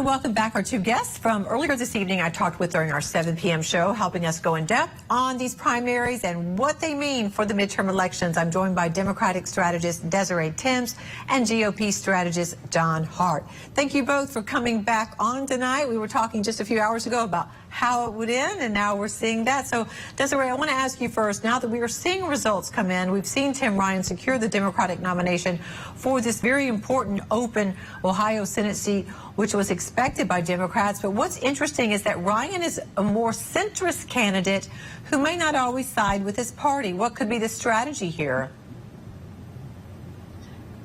welcome back our two guests from earlier this evening. I talked with during our 7 p.m. show, helping us go in depth on these primaries and what they mean for the midterm elections. I'm joined by Democratic strategist Desiree Timms and GOP strategist John Hart. Thank you both for coming back on tonight. We were talking just a few hours ago about how it would end, and now we're seeing that. So, Desiree, I want to ask you first, now that we are seeing results come in, we've seen Tim Ryan secure the Democratic nomination for this very important open Ohio Senate seat, which was expected by Democrats. But what's interesting is that Ryan is a more centrist candidate who may not always side with his party. What could be the strategy here?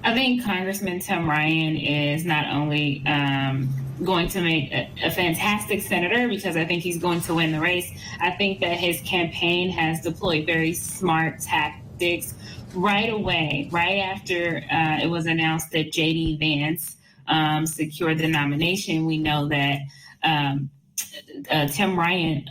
I think Congressman Tim Ryan is not only going to make a fantastic senator, because I think he's going to win the race. I think that his campaign has deployed very smart tactics right away, right after it was announced that J.D. Vance secured the nomination. We know that Tim Ryan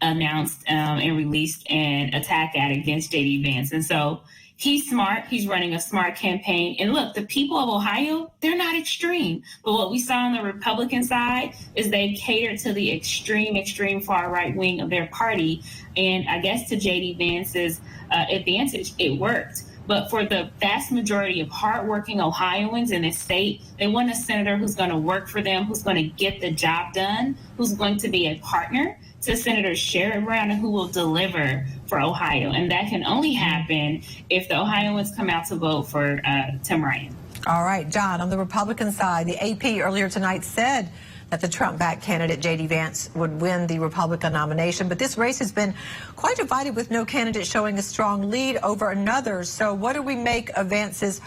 announced and released an attack ad against J.D. Vance. And so he's smart. He's running a smart campaign. And look, the people of Ohio, they're not extreme. But what we saw on the Republican side is they cater to the extreme far right wing of their party. And I guess to J.D. Vance's advantage, it worked. But for the vast majority of hardworking Ohioans in this state, they want a senator who's going to work for them, who's going to get the job done, who's going to be a partner to Senator Sherrod Brown, and who will deliver for Ohio. And that can only happen if the Ohioans come out to vote for Tim Ryan. All right, John, on the Republican side, the AP earlier tonight said that the Trump-backed candidate J.D. Vance would win the Republican nomination. But this race has been quite divided, with no candidate showing a strong lead over another. So what do we make of Vance's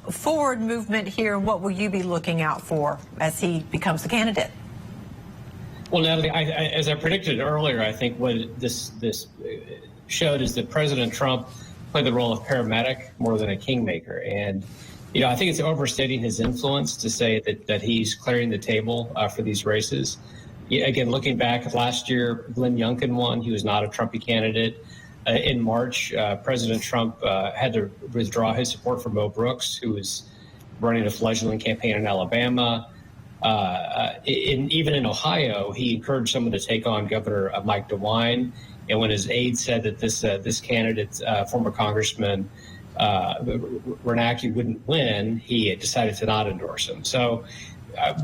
forward movement here? What will you be looking out for as he becomes the candidate? Well, Natalie, as I predicted earlier, I think what this showed is that President Trump played the role of paramedic more than a kingmaker. And I think it's overstating his influence to say that he's clearing the table for these races. Again, looking back at last year, Glenn Youngkin won. He was not a Trumpy candidate. In March, President Trump had to withdraw his support for Mo Brooks, who was running a fledgling campaign in Alabama. Even in Ohio, he encouraged someone to take on Governor Mike DeWine. And when his aide said that this candidate, former Congressman Renacki, wouldn't win, he decided to not endorse him. So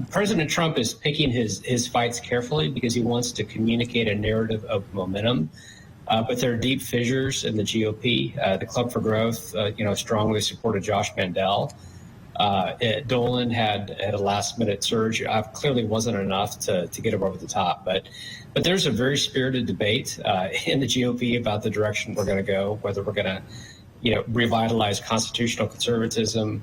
President Trump is picking his fights carefully because he wants to communicate a narrative of momentum. But there are deep fissures in the GOP. The Club for Growth, strongly supported Josh Mandel. Dolan had a last-minute surge. Clearly wasn't enough to get him over the top. But there's a very spirited debate in the GOP about the direction we're going to go, whether we're going to revitalize constitutional conservatism,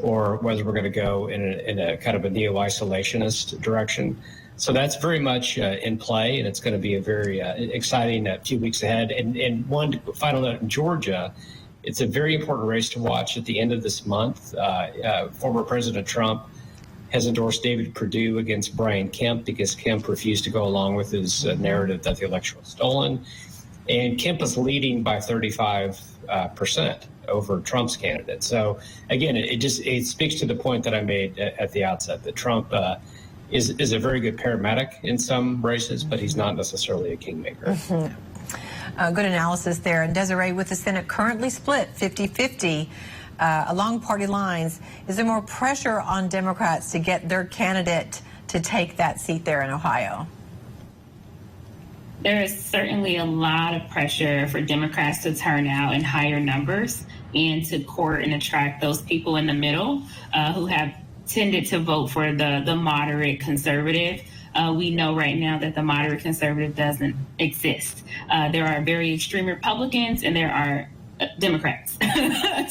or whether we're going to go in a kind of a neo-isolationist direction. So that's very much in play, and it's going to be a very exciting few weeks ahead. And one final note in Georgia, it's a very important race to watch at the end of this month. Former President Trump has endorsed David Perdue against Brian Kemp because Kemp refused to go along with his narrative that the election was stolen. And Kemp is leading by 35% over Trump's candidate. So again, it speaks to the point that I made at the outset, that Trump is a very good paramedic in some races, but he's not necessarily a kingmaker. Mm-hmm. Good analysis there. And Desiree, with the Senate currently split 50-50 along party lines, is there more pressure on Democrats to get their candidate to take that seat there in Ohio? There is certainly a lot of pressure for Democrats to turn out in higher numbers and to court and attract those people in the middle who have tended to vote for the moderate conservative. We know right now that the moderate conservative doesn't exist. There are very extreme Republicans and there are Democrats.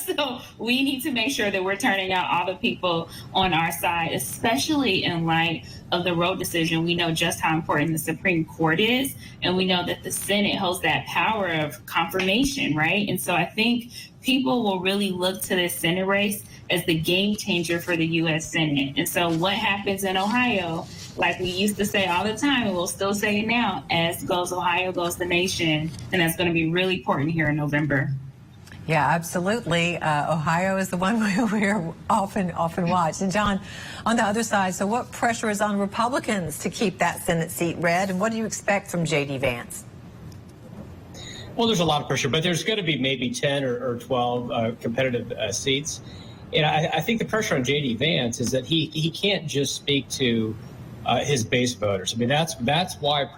So we need to make sure that we're turning out all the people on our side, especially in light of the Roe decision. We know just how important the Supreme Court is, and we know that the Senate holds that power of confirmation, right? And so I think people will really look to this Senate race as the game changer for the U.S. Senate. And so what happens in Ohio, like we used to say all the time, and we'll still say it now, as goes Ohio, goes the nation. And that's going to be really important here in November. Yeah, absolutely. Ohio is the one we're often watched. And John, on the other side, so what pressure is on Republicans to keep that Senate seat red, and what do you expect from J.D. Vance? Well, there's a lot of pressure, but there's going to be maybe 10 or 12 competitive seats. And I think the pressure on J.D. Vance is that he can't just speak to his base voters. I mean, that's why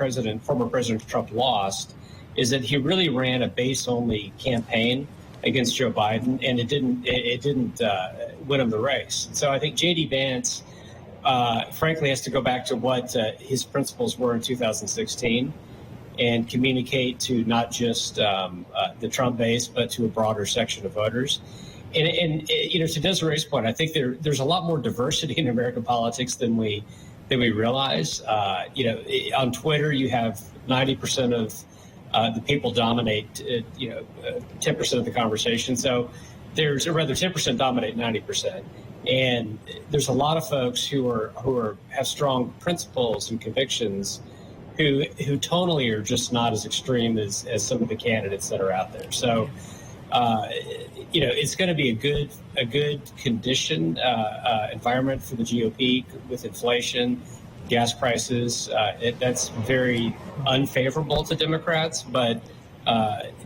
former President Trump lost, is that he really ran a base-only campaign against Joe Biden, and it didn't win him the race. So I think J.D. Vance, frankly, has to go back to what his principles were in 2016 and communicate to not just the Trump base, but to a broader section of voters. And to Desiree's point, I think there's a lot more diversity in American politics than we realize. On Twitter, you have 90% of the people dominate, 10% of the conversation. So there's, or rather 10% dominate 90%. And there's a lot of folks who have strong principles and convictions who tonally are just not as extreme as some of the candidates that are out there. So, it's going to be a good condition environment for the GOP with inflation, gas prices. That's very unfavorable to Democrats, but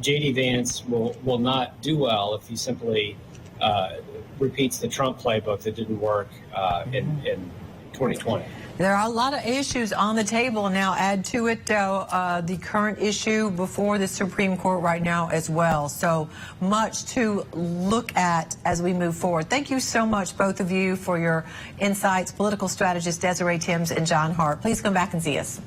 J.D. Vance will not do well if he simply repeats the Trump playbook that didn't work in 2020. There are a lot of issues on the table now. Add to it the current issue before the Supreme Court right now as well. So much to look at as we move forward. Thank you so much, both of you, for your insights. Political strategist Desiree Timms and John Hart. Please come back and see us.